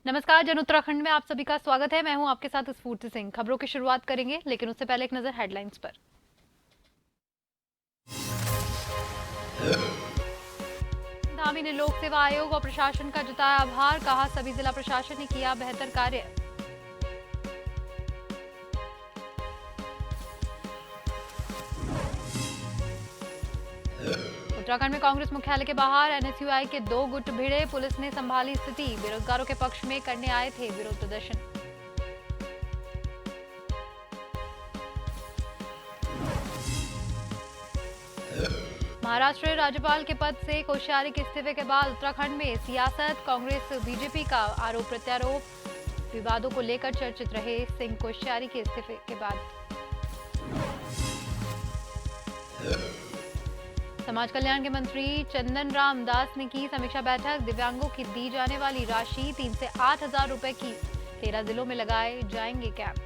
नमस्कार। जन उत्तराखंड में आप सभी का स्वागत है। मैं हूं आपके साथ स्फूर्ति सिंह। खबरों की शुरुआत करेंगे, लेकिन उससे पहले एक नजर हेडलाइंस पर। धामी ने लोक सेवा आयोग और प्रशासन का जताया आभार, कहा सभी जिला प्रशासन ने किया बेहतर कार्य। उत्तराखंड में कांग्रेस मुख्यालय के बाहर एनएसयूआई के 2 गुट भिड़े, पुलिस ने संभाली स्थिति। बेरोजगारों के पक्ष में करने आए थे विरोध प्रदर्शन। महाराष्ट्र राज्यपाल के पद से कोश्यारी के इस्तीफे के बाद उत्तराखंड में सियासत, कांग्रेस बीजेपी का आरोप प्रत्यारोप, विवादों को लेकर चर्चित रहे सिंह कोश्यारी के इस्तीफे के बाद। समाज कल्याण के मंत्री चंदन राम दास ने की समीक्षा बैठक। दिव्यांगों की दी जाने वाली राशि 3 से 8 हजार रुपए की 13 जिलों में लगाए जाएंगे कैंप।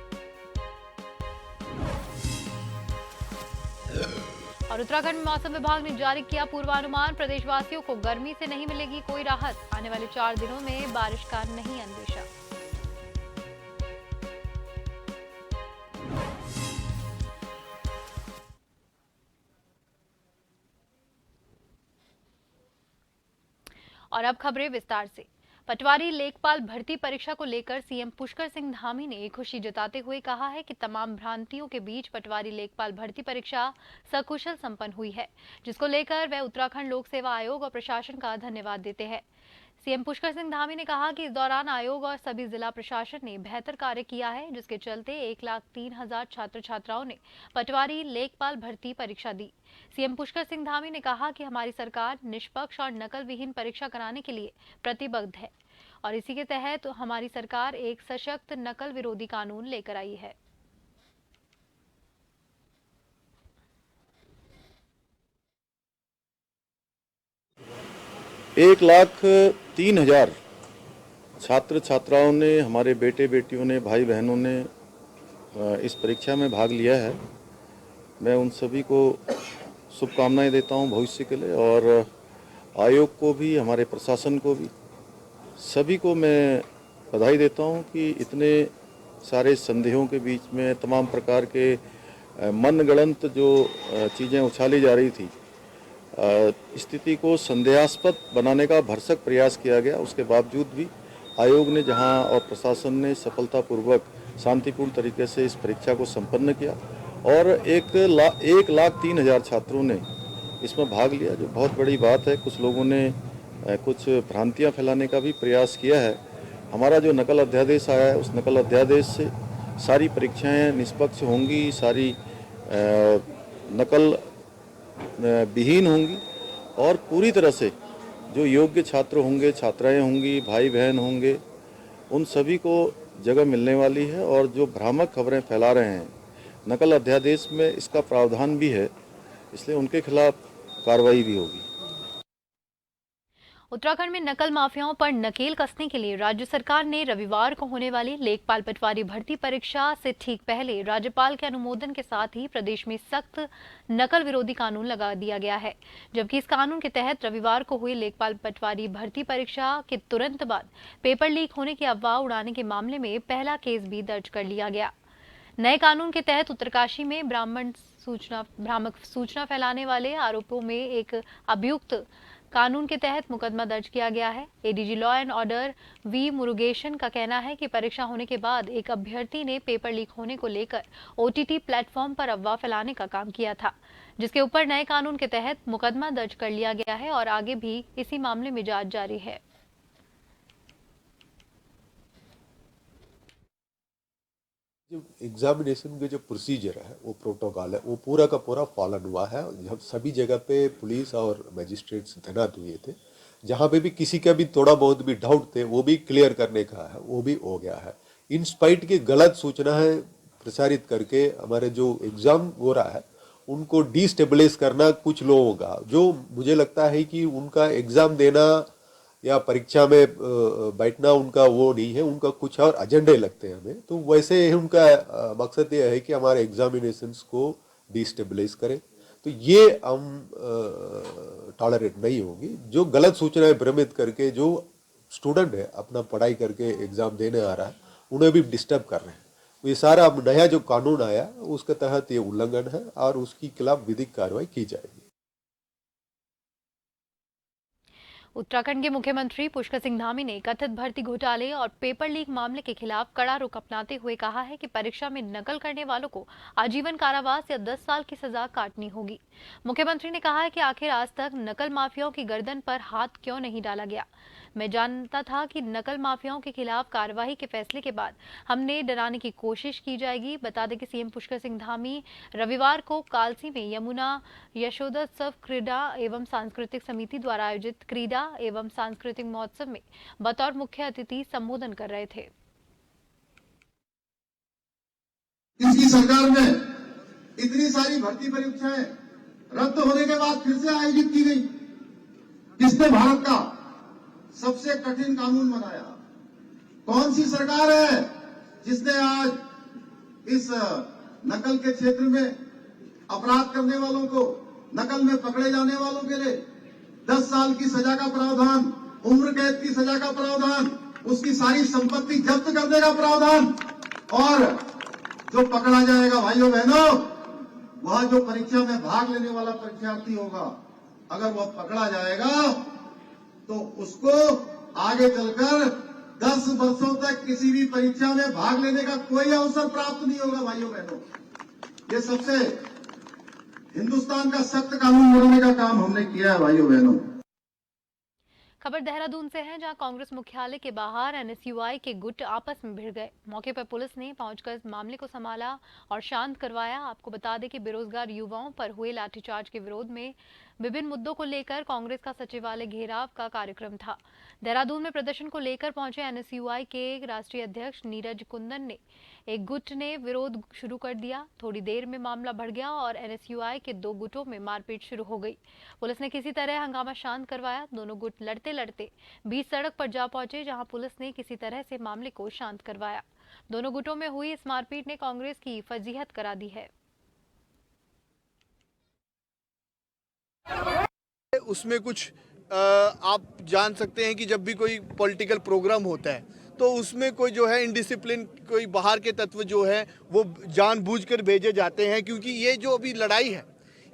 और उत्तराखंड में मौसम विभाग ने जारी किया पूर्वानुमान। प्रदेशवासियों को गर्मी से नहीं मिलेगी कोई राहत, आने वाले 4 दिनों में बारिश का नहीं अंदेशा। और अब खबरें विस्तार से। पटवारी लेखपाल भर्ती परीक्षा को लेकर सीएम पुष्कर सिंह धामी ने खुशी जताते हुए कहा है कि तमाम भ्रांतियों के बीच पटवारी लेखपाल भर्ती परीक्षा सकुशल संपन्न हुई है, जिसको लेकर वह उत्तराखंड लोक सेवा आयोग और प्रशासन का धन्यवाद देते हैं। सीएम पुष्कर सिंह धामी ने कहा कि इस दौरान आयोग और सभी जिला प्रशासन ने बेहतर कार्य किया है, जिसके चलते 1,03,000 छात्र छात्राओं ने पटवारी लेखपाल भर्ती परीक्षा दी। सीएम पुष्कर सिंह धामी ने कहा कि हमारी सरकार निष्पक्ष और नकल विहीन परीक्षा कराने के लिए प्रतिबद्ध है और इसी के तहत हमारी सरकार एक सशक्त नकल विरोधी कानून लेकर आई है। एक लाख 3,000 छात्र छात्राओं ने, हमारे बेटे बेटियों ने, भाई बहनों ने इस परीक्षा में भाग लिया है। मैं उन सभी को शुभकामनाएं देता हूं भविष्य के लिए, और आयोग को भी, हमारे प्रशासन को भी, सभी को मैं बधाई देता हूं कि इतने सारे संदेहों के बीच में, तमाम प्रकार के मनगढ़ंत जो चीज़ें उछाली जा रही थी, स्थिति को संदेहास्पद बनाने का भरसक प्रयास किया गया। उसके बावजूद भी आयोग ने जहां और प्रशासन ने सफलतापूर्वक शांतिपूर्ण तरीके से इस परीक्षा को संपन्न किया और 1,03,000 छात्रों ने इसमें भाग लिया, जो बहुत बड़ी बात है। कुछ लोगों ने कुछ भ्रांतियां फैलाने का भी प्रयास किया है। हमारा जो नकल अध्यादेश आया है, उस नकल अध्यादेश से सारी परीक्षाएं निष्पक्ष होंगी, सारी नकल विहीन होंगी और पूरी तरह से जो योग्य छात्र होंगे, छात्राएं होंगी, भाई बहन होंगे, उन सभी को जगह मिलने वाली है। और जो भ्रामक खबरें फैला रहे हैं, नकल अध्यादेश में इसका प्रावधान भी है, इसलिए उनके खिलाफ कार्रवाई भी होगी। उत्तराखंड में नकल माफियाओं पर नकेल कसने के लिए राज्य सरकार ने रविवार को होने वाली लेखपाल पटवारी भर्ती परीक्षा से ठीक पहले राज्यपाल के अनुमोदन के साथ ही प्रदेश में सख्त नकल विरोधी कानून लगा दिया गया है। जबकि इस कानून के तहत रविवार को हुई लेखपाल पटवारी भर्ती परीक्षा के तुरंत बाद पेपर लीक होने की अफवाह उड़ाने के मामले में पहला केस भी दर्ज कर लिया गया। नए कानून के तहत उत्तरकाशी में भ्रामक सूचना फैलाने वाले आरोपों में एक अभियुक्त कानून के तहत मुकदमा दर्ज किया गया है। ADG law and order V Murugesan का कहना है कि परीक्षा होने के बाद एक अभ्यर्थी ने पेपर लीक होने को लेकर ओटीटी प्लेटफॉर्म पर अफवाह फैलाने का काम किया था, जिसके ऊपर नए कानून के तहत मुकदमा दर्ज कर लिया गया है और आगे भी इसी मामले में जांच जारी है। जो एग्जामिनेशन के जो प्रोसीजर है, वो प्रोटोकॉल है, वो पूरा का पूरा फॉलन हुआ है। जब सभी जगह पे पुलिस और मजिस्ट्रेट्स तैनात हुए थे, जहाँ पे भी किसी का भी थोड़ा बहुत भी डाउट थे, वो भी क्लियर करने का है, वो भी हो गया है। इन स्पाइट की गलत सूचना है प्रसारित करके हमारे जो एग्जाम हो रहा है उनको डिस्टेबलाइज करना कुछ लोगों का, जो मुझे लगता है कि उनका एग्जाम देना या परीक्षा में बैठना उनका वो नहीं है, उनका कुछ और एजेंडे लगते हैं हमें। तो वैसे उनका मकसद ये है कि हमारे एग्जामिनेशंस को डिस्टेबलाइज करें। तो ये हम टॉलरेट नहीं होगी। जो गलत सूचनाएं भ्रमित करके जो स्टूडेंट है अपना पढ़ाई करके एग्ज़ाम देने आ रहा है, उन्हें भी डिस्टर्ब कर रहे हैं। ये सारा अब नया जो कानून आया उसके तहत ये उल्लंघन है और उसके खिलाफ विधिक कार्रवाई की जाएगी। उत्तराखंड के मुख्यमंत्री पुष्कर सिंह धामी ने कथित भर्ती घोटाले और पेपर लीक मामले के खिलाफ कड़ा रुख अपनाते हुए कहा है कि परीक्षा में नकल करने वालों को आजीवन कारावास या 10 साल की सजा काटनी होगी। मुख्यमंत्री ने कहा है कि आखिर आज तक नकल माफियाओं की गर्दन पर हाथ क्यों नहीं डाला गया। मैं जानता था कि नकल माफियाओं के खिलाफ कार्रवाई के फैसले के बाद हमने डराने की कोशिश की जाएगी। बता दें कि सीएम पुष्कर सिंह धामी रविवार को कालसी में यमुना यशोदोत्सव क्रीड़ा एवं सांस्कृतिक समिति द्वारा आयोजित क्रीड़ा एवं सांस्कृतिक महोत्सव में बतौर मुख्य अतिथि संबोधन कर रहे थे। इसकी सरकार ने इतनी सारी भर्ती परीक्षाएं रद्द होने के बाद फिर से आयोजित की गई। किसने भारत का सबसे कठिन कानून बनाया? कौन सी सरकार है जिसने आज इस नकल के क्षेत्र में अपराध करने वालों को, नकल में पकड़े जाने वालों के लिए 10 साल की सजा का प्रावधान, उम्र कैद की सजा का प्रावधान, उसकी सारी संपत्ति जब्त करने का प्रावधान, और जो पकड़ा जाएगा भाइयों बहनों, वह जो परीक्षा में भाग लेने वाला परीक्षार्थी होगा, अगर वह पकड़ा जाएगा तो उसको आगे चलकर 10 वर्षों तक किसी भी परीक्षा में भाग लेने का कोई अवसर प्राप्त नहीं होगा। भाइयों बहनों, ये सबसे हिंदुस्तान का सख्त कानून बनाने का काम हमने किया है। भाइयों बहनों, खबर देहरादून से है, जहां कांग्रेस मुख्यालय के बाहर एनएसयूआई के गुट आपस में भिड़ गए। मौके पर पुलिस ने पहुंचकर इस मामले को संभाला और शांत करवाया। आपको बता दें कि बेरोजगार युवाओं पर हुए लाठीचार्ज के विरोध में विभिन्न मुद्दों को लेकर कांग्रेस का सचिवालय घेराव का कार्यक्रम था। देहरादून में प्रदर्शन को लेकर पहुंचे एनएसयूआई के राष्ट्रीय अध्यक्ष नीरज कुंदन ने एक गुट ने विरोध शुरू कर दिया। थोड़ी देर में मामला बढ़ गया और एनएसयूआई के 2 गुटों में मारपीट शुरू हो गई। पुलिस ने किसी तरह हंगामा शांत करवाया। दोनों गुट लड़ते लड़ते बीच सड़क पर जा पहुंचे, जहां पुलिस ने किसी तरह से मामले को शांत करवाया। दोनों गुटों में हुई इस मारपीट ने कांग्रेस की फजीहत करा दी है। उसमें कुछ आप जान सकते हैं कि जब भी कोई पॉलिटिकल प्रोग्राम होता है तो उसमें कोई जो है इनडिसिप्लिन, कोई बाहर के तत्व जो है वो जानबूझकर भेजे जाते हैं, क्योंकि ये जो अभी लड़ाई है,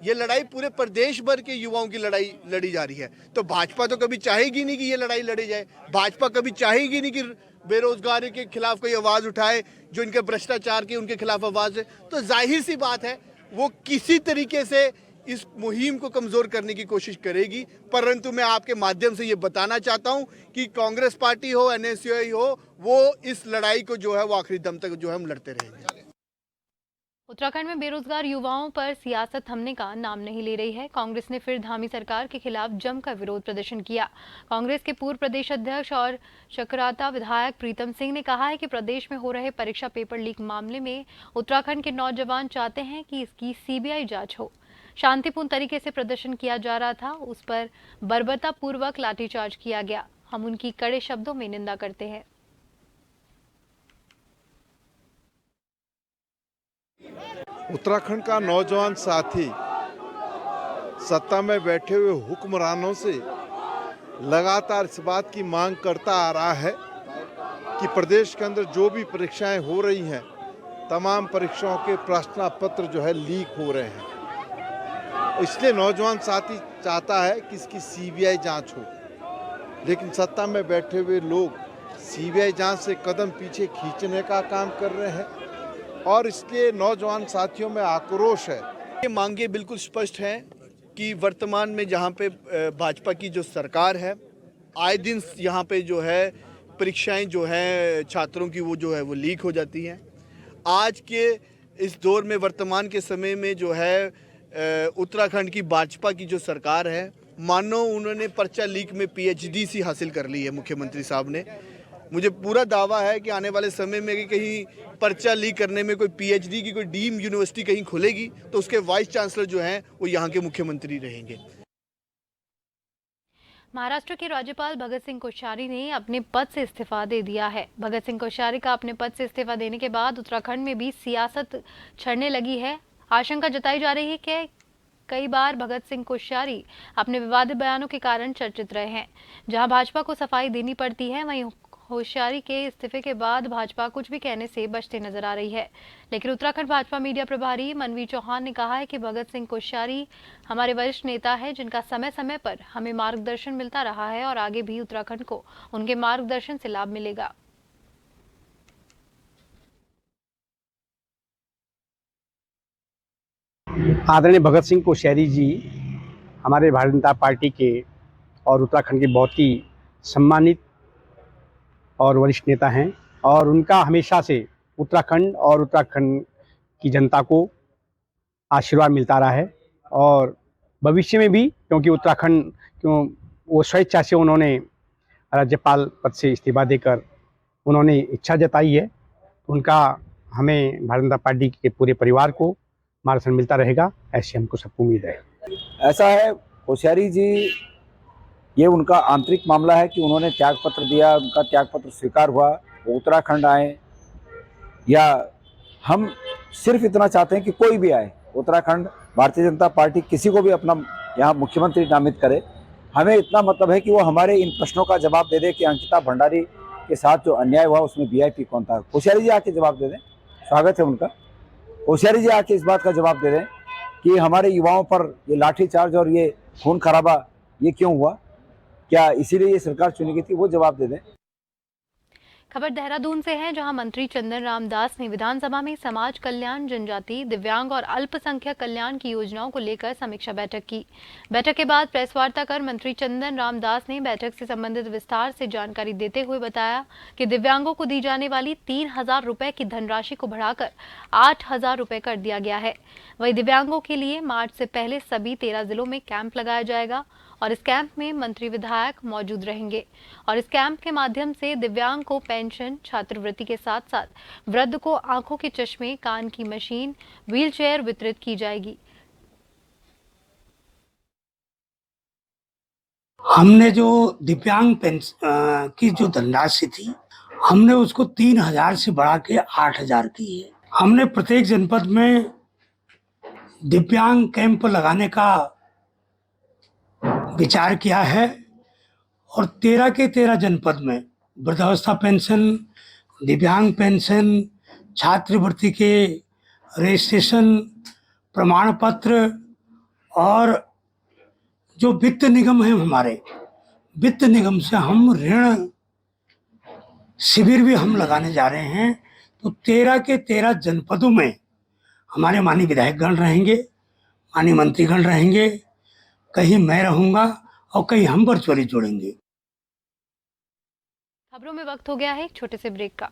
ये लड़ाई पूरे प्रदेश भर के युवाओं की लड़ाई लड़ी जा रही है। तो भाजपा तो कभी चाहेगी नहीं कि ये लड़ाई लड़ी जाए। भाजपा कभी चाहेगी नहीं कि बेरोजगारी के खिलाफ कोई आवाज़ उठाए, जो इनके भ्रष्टाचार की उनके खिलाफ आवाज़ है। तो जाहिर सी बात है वो किसी तरीके से इस मुहिम को कमज़ोर करने की कोशिश करेगी। परंतु मैं आपके माध्यम से ये बताना चाहता हूं कि कांग्रेस पार्टी हो, एनएसयूआई हो, वो इस लड़ाई को जो है वो आखिरी दम तक जो है हम लड़ते रहेंगे। उत्तराखंड में बेरोजगार युवाओं पर सियासत थमने का नाम नहीं ले रही है। कांग्रेस ने फिर धामी सरकार के खिलाफ जमकर विरोध प्रदर्शन किया। कांग्रेस के पूर्व प्रदेश अध्यक्ष और चक्राता विधायक प्रीतम सिंह ने कहा है कि प्रदेश में हो रहे परीक्षा पेपर लीक मामले में उत्तराखंड के नौजवान चाहते हैं कि इसकी सीबीआई जांच हो। शांतिपूर्ण तरीके से प्रदर्शन किया जा रहा था, उस पर बर्बरतापूर्वक लाठीचार्ज किया गया। हम उनकी कड़े शब्दों में निंदा करते हैं। उत्तराखंड का नौजवान साथी सत्ता में बैठे हुए हुक्मरानों से लगातार इस बात की मांग करता आ रहा है कि प्रदेश के अंदर जो भी परीक्षाएं हो रही हैं, तमाम परीक्षाओं के प्रश्न पत्र जो है लीक हो रहे हैं। इसलिए नौजवान साथी चाहता है कि इसकी सीबीआई जांच हो, लेकिन सत्ता में बैठे हुए लोग सीबीआई जांच से कदम पीछे खींचने का काम कर रहे हैं और इसलिए नौजवान साथियों में आक्रोश है। ये मांगे बिल्कुल स्पष्ट हैं कि वर्तमान में जहाँ पे भाजपा की जो सरकार है, आए दिन यहाँ पे जो है परीक्षाएं जो है छात्रों की वो जो है वो लीक हो जाती हैं। आज के इस दौर में, वर्तमान के समय में जो है उत्तराखंड की भाजपा की जो सरकार है, मानो उन्होंने पर्चा लीक में पीएचडी सी हासिल कर ली है मुख्यमंत्री साहब ने। मुझे पूरा दावा है कि आने वाले समय में कहीं पर्चा लीक करने में कोई पीएचडी की कोई डीम्ड यूनिवर्सिटी कहीं खुलेगी तो उसके वाइस चांसलर जो हैं वो यहाँ के मुख्यमंत्री रहेंगे। महाराष्ट्र के राज्यपाल भगत सिंह कोश्यारी ने अपने पद से इस्तीफा दे दिया है। भगत सिंह कोश्यारी का अपने पद से इस्तीफा देने के बाद उत्तराखंड में भी सियासत छिड़ने लगी है। आशंका जताई जा रही है कि कई बार भगत सिंह कोश्यारी अपने विवादित बयानों के कारण चर्चित रहे हैं। जहां भाजपा को सफाई देनी पड़ती है, वहीं कोश्यारी के इस्तीफे के बाद भाजपा कुछ भी कहने से बचते नजर आ रही है। लेकिन उत्तराखंड भाजपा मीडिया प्रभारी मनवीर चौहान ने कहा है कि भगत सिंह कोश्यारी हमारे वरिष्ठ नेता है, जिनका समय समय पर हमें मार्गदर्शन मिलता रहा है और आगे भी उत्तराखंड को उनके मार्गदर्शन से लाभ मिलेगा। आदरणीय भगत सिंह कोश्यारी जी हमारे भारतीय जनता पार्टी के और उत्तराखंड के बहुत ही सम्मानित और वरिष्ठ नेता हैं और उनका हमेशा से उत्तराखंड और उत्तराखंड की जनता को आशीर्वाद मिलता रहा है और भविष्य में भी, क्योंकि उत्तराखंड वो स्वेच्छा से उन्होंने राज्यपाल पद से इस्तीफा देकर उन्होंने इच्छा जताई है। उनका हमें भारतीय जनता पार्टी के पूरे परिवार को मार्गदर्शन मिलता रहेगा, ऐसी हमको सबको उम्मीद है। ऐसा है, कोश्यारी जी ये उनका आंतरिक मामला है कि उन्होंने त्यागपत्र दिया, उनका त्यागपत्र स्वीकार हुआ, वो उत्तराखंड आए, या हम सिर्फ इतना चाहते हैं कि कोई भी आए उत्तराखंड, भारतीय जनता पार्टी किसी को भी अपना यहाँ मुख्यमंत्री नामित करे। हमें इतना मतलब है कि वो हमारे इन प्रश्नों का जवाब दे दे कि अंकिता भंडारी के साथ जो अन्याय हुआ उसमें वीआईपी कौन था। कोश्यारी जी आके जवाब दे दें, स्वागत है उनका। कोश्यारी जी आके इस बात का जवाब दे दें कि हमारे युवाओं पर ये लाठीचार्ज और ये खून खराबा ये क्यों हुआ, क्या इसीलिए ये सरकार चुनी गई थी, वो जवाब दे दें। खबर देहरादून से है, जहां मंत्री चंदन रामदास ने विधानसभा में समाज कल्याण, जनजाति, दिव्यांग और अल्पसंख्यक कल्याण की योजनाओं को लेकर समीक्षा बैठक की। बैठक के बाद प्रेस वार्ता कर मंत्री चंदन रामदास ने बैठक से संबंधित विस्तार से जानकारी देते हुए बताया कि दिव्यांगों को दी जाने वाली 3,000 रुपए की धनराशि को बढ़ाकर 8,000 रुपए कर दिया गया है। वहीं दिव्यांगों के लिए मार्च से पहले सभी 13 जिलों में कैंप लगाया जाएगा और इस कैंप में मंत्री विधायक मौजूद रहेंगे और इस कैंप के माध्यम से दिव्यांग को पेंशन, छात्रवृत्ति के साथ साथ वृद्ध को आंखों के चश्मे, कान की मशीन, व्हीलचेयर वितरित की जाएगी। हमने जो दिव्यांग पेंशन की जो धनराशि थी, हमने उसको 3,000 से बढ़ा के 8,000 की है। हमने प्रत्येक जनपद में दिव्यांग कैंप लगाने का विचार किया है और 13 के 13 जनपद में वृद्धावस्था पेंशन, दिव्यांग पेंशन, छात्रवृत्ति के रजिस्ट्रेशन, प्रमाण पत्र और जो वित्त निगम है, हमारे वित्त निगम से हम ऋण शिविर भी हम लगाने जा रहे हैं। तो 13 के 13 जनपदों में हमारे माननीय विधायकगण रहेंगे, माननीय मंत्रीगण रहेंगे, कहीं मैं रहूंगा और कहीं हम वर्चुअली जोड़ेंगे। खबरों में वक्त हो गया है एक छोटे से ब्रेक का।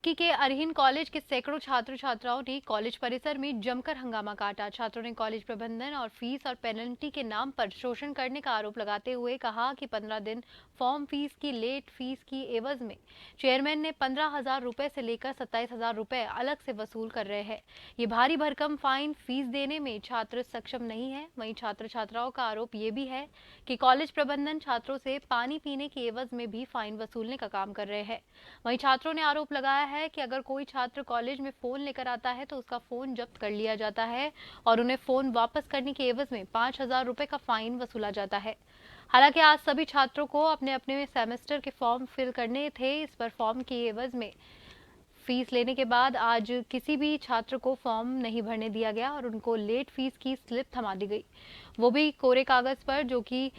के अरहिन कॉलेज के सैकड़ों छात्र छात्राओं ने कॉलेज परिसर में जमकर हंगामा काटा। छात्रों ने कॉलेज प्रबंधन और फीस और पेनल्टी के नाम पर शोषण करने का आरोप लगाते हुए कहा कि 15 दिन फॉर्म फीस की लेट फीस की एवज में चेयरमैन ने 15,000 रुपए से लेकर 27,000 रुपए अलग से वसूल कर रहे हैं। ये भारी भरकम फाइन फीस देने में छात्र सक्षम नहीं है। वहीं छात्र छात्राओं का आरोप ये भी है कि कॉलेज प्रबंधन छात्रों से पानी पीने की एवज में भी फाइन वसूलने का काम कर रहे हैं। वहीं छात्रों ने आरोप लगाया है कि अगर कोई छात्र कॉलेज में फोन लेकर आता है तो उसका फोन जब्त कर लिया जाता है और उन्हें फोन वापस करने की एवज में 5,000 रुपए का फाइन वसूला जाता है। हालांकि आज सभी छात्रों को अपने अपने सेमेस्टर के फॉर्म फिल करने थे। इस पर फॉर्म की एवज में फीस लेने के बाद आज किसी भी छात्र को फॉर्म नहीं भरने दिया गया और उनको लेट फीस की स्लिप थमा दी गई, वो भी कोरे कागज पर, जो कि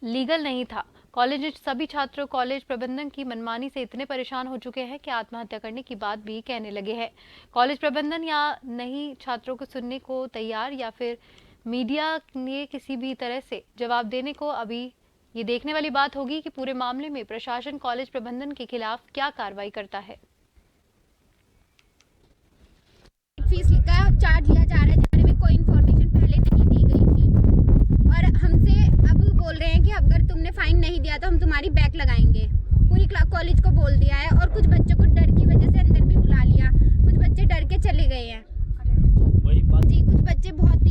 लीगल नहीं था। कॉलेज सभी छात्र कॉलेज प्रबंधन की मनमानी से इतने परेशान हो चुके हैं कि आत्महत्या करने की बात भी कहने लगे हैं। कॉलेज प्रबंधन या नहीं छात्रों को सुनने को तैयार, या फिर मीडिया ने किसी भी तरह से जवाब देने को। अभी ये देखने वाली बात होगी कि पूरे मामले में प्रशासन कॉलेज प्रबंधन के खिलाफ क्या कार्रवाई करता है। फीस का चार्ज लिया जा रहा है, बारे में कोई इन्फॉर्मेशन पहले नहीं दी गई थी और हमसे अब बोल रहे हैं कि अगर तुमने फाइन नहीं दिया तो हम तुम्हारी बैक लगाएंगे। पूरी कॉलेज को बोल दिया है और कुछ बच्चों को डर की वजह से अंदर भी बुला लिया। कुछ बच्चे डर के चले गए हैं जी। कुछ बच्चे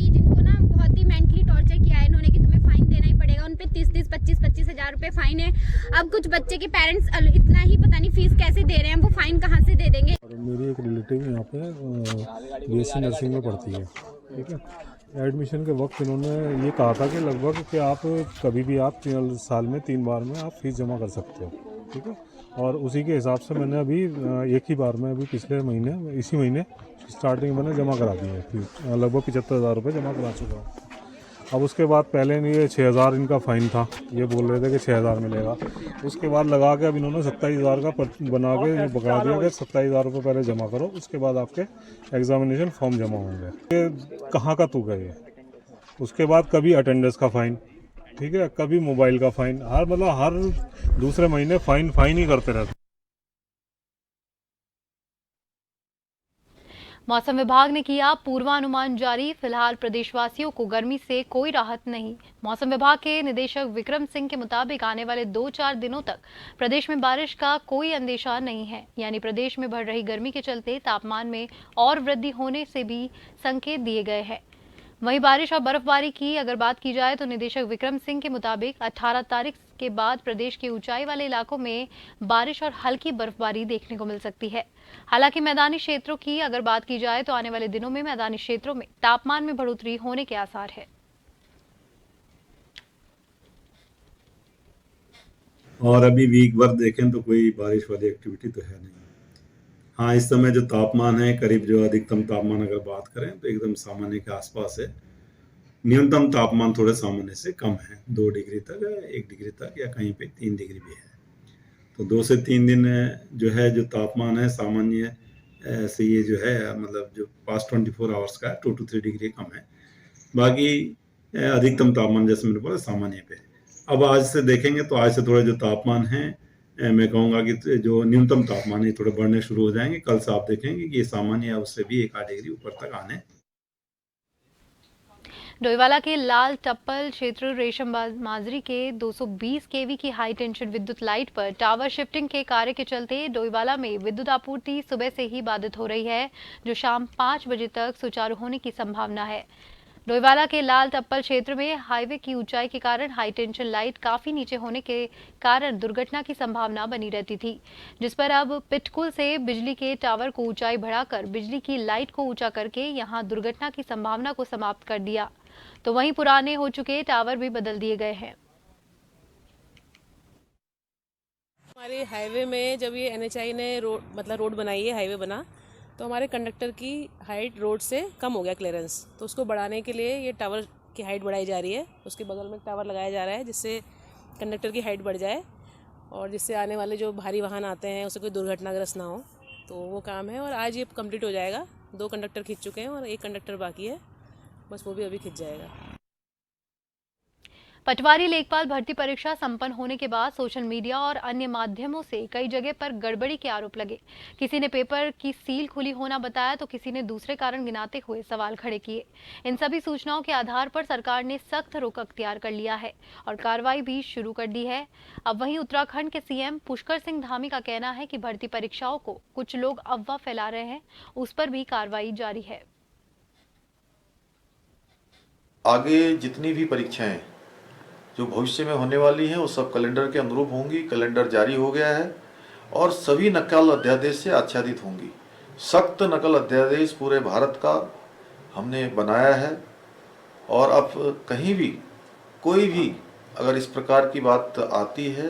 जिनको ना बहुत ही मेंटली टॉर्चर किया है इन्होंने कि तुम्हें फाइन देना ही पड़ेगा। उन पे 30-30, 25-25 हज़ार रुपए फाइन है। अब कुछ बच्चे के पेरेंट्स इतना ही पता नहीं फीस कैसे दे रहे हैं, वो फाइन कहाँ से दे देंगे। और मेरी एक रिलेटिव यहाँ पे बीएससी नर्सिंग में पढ़ती है, ठीक है। एडमिशन के वक्त इन्होंने ये कहा था कि लगभग कि आप कभी भी आप साल में 3 बार में आप फीस जमा कर सकते हो, ठीक है। और उसी के हिसाब से मैंने अभी एक ही बार में अभी पिछले महीने इसी महीने स्टार्टिंग मैंने जमा करा दी है फीस, लगभग 75,000 रुपये जमा करा चुका हूँ। अब उसके बाद पहले नहीं, ये 6,000 इनका फ़ाइन था, ये बोल रहे थे कि 6,000 मिलेगा। उसके बाद लगा के अब इन्होंने 27,000 का बना के बता दिया कि 27,000 रुपये पहले जमा करो, उसके बाद आपके एग्जामिनेशन फॉर्म जमा होंगे। ये कहाँ का तू गए। उसके बाद कभी अटेंडेंस का फ़ाइन, ठीक है, कभी मोबाइल का फ़ाइन, हर दूसरे महीने फ़ाइन ही करते रहते। मौसम विभाग ने किया पूर्वानुमान जारी, फिलहाल प्रदेशवासियों को गर्मी से कोई राहत नहीं। मौसम विभाग के निदेशक विक्रम सिंह के मुताबिक आने वाले 2-4 दिनों तक प्रदेश में बारिश का कोई अंदेशा नहीं है, यानी प्रदेश में बढ़ रही गर्मी के चलते तापमान में और वृद्धि होने से भी संकेत दिए गए हैं। वहीं बारिश और बर्फबारी की अगर बात की जाए तो निदेशक विक्रम सिंह के मुताबिक 18 तारीख के बाद प्रदेश के ऊंचाई वाले इलाकों में बारिश और हल्की बर्फबारी देखने को मिल सकती है। हालांकि मैदानी क्षेत्रों की अगर बात की जाए तो आने वाले दिनों में मैदानी क्षेत्रों में तापमान में बढ़ोतरी होने के आसार है। और अभी वीक भर देखें तो कोई बारिश वाली एक्टिविटी तो है नहीं। हाँ, इस समय जो तापमान है करीब जो अधिकतम तापमान अगर बात करें तो एकदम सामान्य के आसपास है। न्यूनतम तापमान थोड़े सामान्य से कम है, 2 डिग्री तक, 1 डिग्री तक, या कहीं पे 3 डिग्री भी है। तो 2 से 3 दिन जो है जो तापमान है सामान्य से ये जो है मतलब जो पास्ट 24 आवर्स का 2 to 3 डिग्री कम है। बाकी अधिकतम तापमान जैसे मैंने बोला सामान्य पे। अब आज से देखेंगे तो आज से थोड़ा जो तापमान है मैं कहूँगा कि जो न्यूनतम तापमान है थोड़े बढ़ने शुरू हो जाएंगे। कल से आप देखेंगे कि ये सामान्य है उससे भी 1-8 डिग्री ऊपर तक आने। डोईवाला के लाल टप्पल क्षेत्र रेशम माजरी के 220 केवी की हाई टेंशन विद्युत लाइट पर टावर शिफ्टिंग के कार्य के चलते डोईवाला में विद्युत आपूर्ति सुबह से ही बाधित हो रही है, जो शाम 5 बजे तक सुचारू होने की संभावना है। डोईवाला के लाल टप्पल क्षेत्र में हाईवे की ऊंचाई के कारण हाई टेंशन लाइट काफी नीचे होने के कारण दुर्घटना की संभावना बनी रहती थी, जिस पर अब पिटकुल से बिजली के टावर को ऊंचाई बढ़ाकर बिजली की लाइट को ऊंचा करके यहां दुर्घटना की संभावना को समाप्त कर दिया। तो वहीं पुराने हो चुके टावर भी बदल दिए गए हैं। हमारे हाईवे में जब ये NHAI ने रोड बनाई है, हाईवे बना, तो हमारे कंडक्टर की हाइट रोड से कम हो गया क्लियरेंस, तो उसको बढ़ाने के लिए ये टावर की हाइट बढ़ाई जा रही है। उसके बगल में टावर लगाया जा रहा है जिससे कंडक्टर की हाइट बढ़ जाए और जिससे आने वाले जो भारी वाहन आते हैं उससे कोई दुर्घटनाग्रस्त ना हो। तो वो काम है और आज ये कंप्लीट हो जाएगा। 2 कंडक्टर खिंच चुके हैं और 1 कंडक्टर बाकी है, बस वो भी अभी खिंच जाएगा। पटवारी लेखपाल भर्ती परीक्षा संपन्न होने के बाद सोशल मीडिया और अन्य माध्यमों से कई जगह पर गड़बड़ी के आरोप लगे। किसी ने पेपर की सील खुली होना बताया तो किसी ने दूसरे कारण गिनाते हुए सवाल खड़े किए। इन सभी सूचनाओं के आधार पर सरकार ने सख्त रुख अख्तियार कर लिया है और कार्रवाई भी शुरू कर दी है। अब वहीं उत्तराखंड के सीएम पुष्कर सिंह धामी का कहना है कि भर्ती परीक्षाओं को कुछ लोग अफवाह फैला रहे हैं, उस पर भी कार्रवाई जारी है। आगे जितनी भी परीक्षाएं जो भविष्य में होने वाली हैं वो सब कैलेंडर के अनुरूप होंगी। कैलेंडर जारी हो गया है और सभी नकल अध्यादेश से आच्छादित होंगी। सख्त नकल अध्यादेश पूरे भारत का हमने बनाया है और अब कहीं भी कोई भी अगर इस प्रकार की बात आती है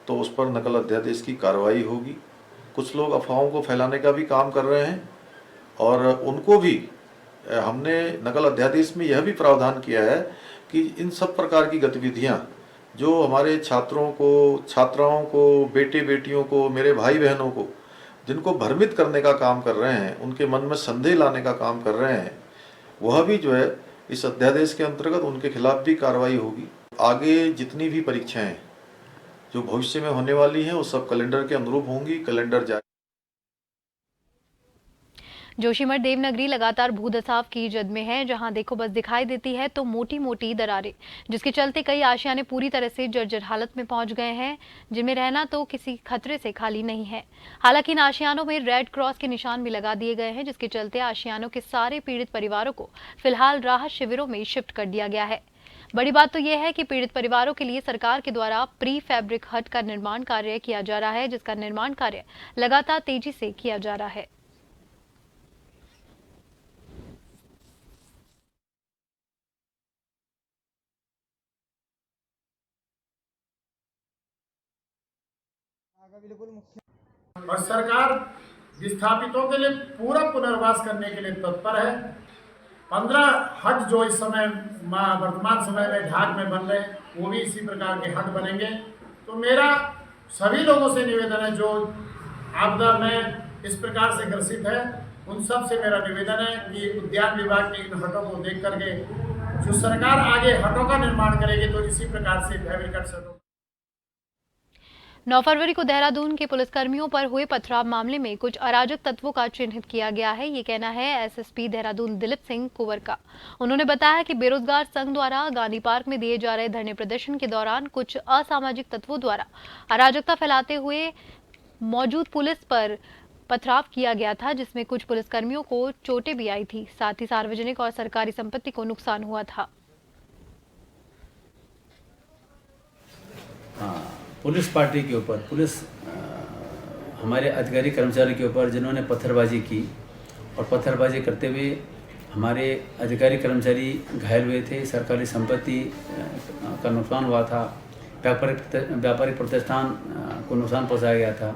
तो उस पर नकल अध्यादेश की कार्रवाई होगी। कुछ लोग अफवाहों को फैलाने का भी काम कर रहे हैं और उनको भी हमने नकल अध्यादेश में यह भी प्रावधान किया है कि इन सब प्रकार की गतिविधियां जो हमारे छात्रों को, छात्राओं को, बेटे बेटियों को, मेरे भाई बहनों को जिनको भ्रमित करने का काम कर रहे हैं, उनके मन में संदेह लाने का काम कर रहे हैं, वह भी जो है इस अध्यादेश के अंतर्गत उनके खिलाफ भी कार्रवाई होगी। आगे जितनी भी परीक्षाएं जो भविष्य में होने वाली हैं वो सब कैलेंडर के अनुरूप होंगी। कैलेंडर जारी जोशीमठ देवनगरी लगातार भूदसाव की जद में है। जहां देखो बस दिखाई देती है तो मोटी मोटी दरारें, जिसके चलते कई आशियाने पूरी तरह से जर्जर हालत में पहुंच गए हैं, जिनमें रहना तो किसी खतरे से खाली नहीं है। हालांकि इन आशियानों में रेड क्रॉस के निशान भी लगा दिए गए हैं, जिसके चलते आशियानों के सारे पीड़ित परिवारों को फिलहाल राहत शिविरों में शिफ्ट कर दिया गया है। बड़ी बात तो यह है कि पीड़ित परिवारों के लिए सरकार के द्वारा प्री फैब्रिक हट का निर्माण कार्य किया जा रहा है, जिसका निर्माण कार्य लगातार तेजी से किया जा रहा है। और सरकार विस्थापितों के लिए पूरा पुनर्वास करने के लिए तत्पर है। 15 हट जो इस समय वर्तमान समय में ढाक में बन रहे, वो भी इसी प्रकार के हट बनेंगे। तो मेरा सभी लोगों से निवेदन है जो आपदा में इस प्रकार से ग्रसित है, उन सब से मेरा निवेदन है कि उद्यान विभाग की इन हटों को देख करके जो सरकार आगे हटों का निर्माण करेगी तो इसी प्रकार से फैब्रिक हट 9 फरवरी को देहरादून के पुलिसकर्मियों पर हुए पथराव मामले में कुछ अराजक तत्वों का चिन्हित किया गया है। ये कहना है एसएसपी देहरादून दिलीप सिंह कुंवर का। उन्होंने बताया कि बेरोजगार संघ द्वारा गांधी पार्क में दिए जा रहे धरने प्रदर्शन के दौरान कुछ असामाजिक तत्वों द्वारा अराजकता फैलाते हुए मौजूद पुलिस पर पथराव किया गया था, जिसमें कुछ पुलिसकर्मियों को चोटें भी आई थी। साथ ही सार्वजनिक और सरकारी संपत्ति को नुकसान हुआ था। पुलिस पार्टी के ऊपर, पुलिस हमारे अधिकारी कर्मचारी के ऊपर जिन्होंने पत्थरबाजी की और पत्थरबाजी करते हुए हमारे अधिकारी कर्मचारी घायल हुए थे, सरकारी संपत्ति का नुकसान हुआ था, व्यापारिक प्रतिष्ठान को नुकसान पहुंचाया गया था।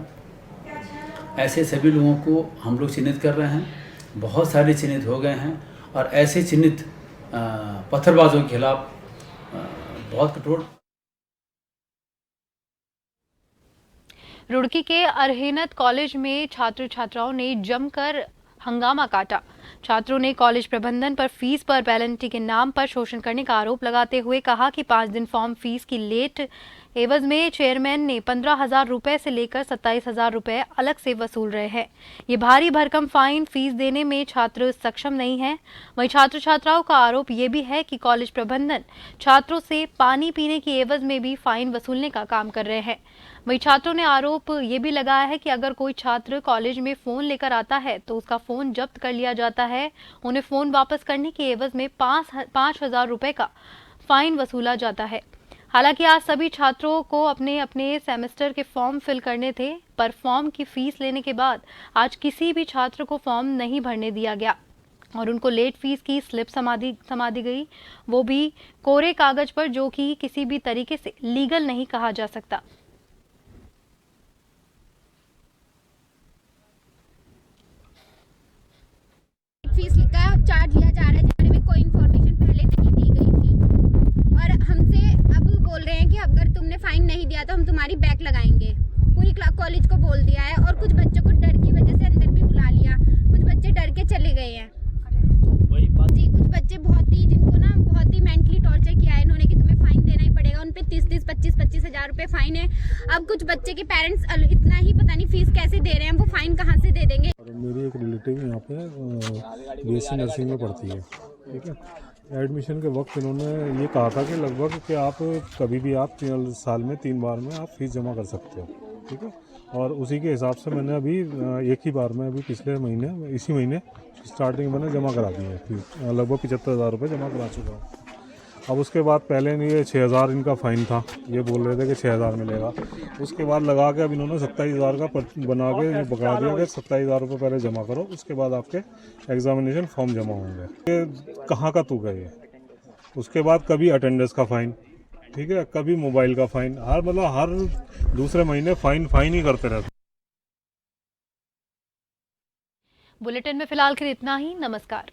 ऐसे सभी लोगों को हम लोग चिन्हित कर रहे हैं। बहुत सारे चिन्हित हो गए हैं और ऐसे चिन्हित पत्थरबाजों के खिलाफ बहुत कठोर। रुड़की के अरहिनत कॉलेज में छात्र छात्राओं ने जमकर हंगामा काटा। छात्रों ने कॉलेज प्रबंधन पर फीस पर पेनल्टी के नाम पर शोषण करने का आरोप लगाते हुए कहा कि 5 दिन फॉर्म फीस की लेट एवज में चेयरमैन ने 15,000 रुपए से लेकर 27,000 रुपए अलग से वसूल रहे हैं। ये भारी भरकम फाइन फीस देने में छात्र सक्षम नहीं है। वहीं छात्र छात्राओं का आरोप ये भी है कि कॉलेज प्रबंधन छात्रों से पानी पीने की एवज में भी फाइन वसूलने का काम कर रहे हैं। वहीं छात्रों ने आरोप ये भी लगाया है कि अगर कोई छात्र कॉलेज में फोन लेकर आता है तो उसका फोन जब्त कर लिया जाता है। उन्हें फोन वापस करने की एवज में 5,000 रुपए का फाइन वसूला जाता है। हालांकि आज सभी छात्रों को अपने अपने सेमेस्टर के फॉर्म फिल करने थे, पर फॉर्म की फीस लेने के बाद आज किसी भी छात्र को फॉर्म नहीं भरने दिया गया और उनको लेट फीस की स्लिप समा दी गई, वो भी कोरे कागज पर, जो कि किसी भी तरीके से लीगल नहीं कहा जा सकता। फीस का चार्ज लिया जा रहा है जिसमें भी कोई इन्फॉर्मेशन पहले नहीं दी गई थी और हमसे अब बोल रहे हैं कि अगर तुमने फाइन नहीं दिया तो हम तुम्हारी बैक लगाएंगे। पूरी कॉलेज को बोल दिया है और कुछ बच्चों को डर की वजह से अंदर भी बुला लिया। कुछ बच्चे डर के चले गए हैं जी। कुछ बच्चे जिनको ना बहुत ही मेंटली टॉर्चर किया है इन्होंने कि तुम्हें फाइन देना ही पड़ेगा। उन पे 30-30, 25-25 हजार रुपए फाइन है। अब कुछ बच्चे के पेरेंट्स इतना ही पता नहीं फीस कैसे दे रहे हैं, वो फाइन कहाँ से दे देंगे। और मेरी एक रिलेटिव यहाँ पे बीएससी नर्सिंग में पढ़ती है, ठीक है। एडमिशन के वक्त इन्होंने ये कहा था कि लगभग कि आप कभी भी आप साल में 3 बार में आप फीस जमा कर सकते हो, ठीक है। और उसी के हिसाब से मैंने अभी एक ही बार में अभी पिछले महीने, इसी महीने स्टार्टिंग मैंने जमा करा दी है फीस, लगभग 75,000 रुपये जमा करा चुका हूँ। अब उसके बाद पहले ये 6,000 इनका फ़ाइन था, ये बोल रहे थे कि 6,000 मिलेगा। उसके बाद लगा के अब इन्होंने 27,000 का बना के बता दिया कि 27,000 रुपये पहले जमा करो, उसके बाद आपके एग्जामिनेशन फॉर्म जमा होंगे। ये कहाँ का तू गए। उसके बाद कभी अटेंडेंस का फ़ाइन, ठीक है, कभी मोबाइल का फ़ाइन, हर दूसरे महीने फ़ाइन ही करते रहते। बुलेटिन में फिलहाल के लिए इतना ही। नमस्कार।